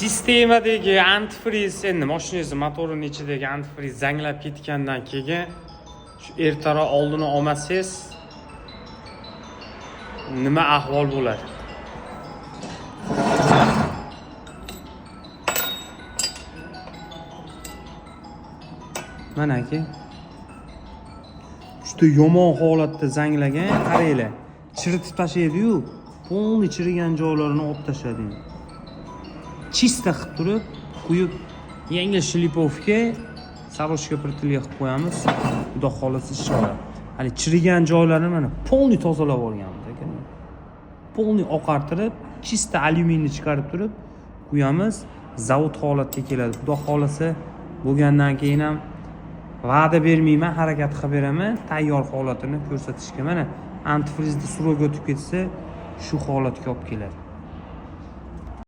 Sistemadagi antifriz endi mashinangiz motorining ichidagi antifriz zanglab ketgandan keyin shu ertaroq oldini olmasangiz nima ahvol bo'ladi? Mana aka. Juda yomon holatda zanglagan, qaranglar. Chiritib tashlaydi-yu, polni chirigan joylarini olib tashladi. Chista qilib turib, quyib yangi shlipovka sarochka pritilga qilib qo'yamiz. Xudo xolasa ishlaydi. Hali chirigan joylarini mana polni tozalab olganmiz aka. Polni oqartirib, chista alyuminni chiqarib turib qo'yamiz. Zavod holatga keladi. Xudo xolasa bo'lgandan keyin ham va'da bermayman, harakat qilib beraman, tayyor holatini ko'rsatishga. Mana antifrizda surov o'tib ketsa, shu holatga olib keladi.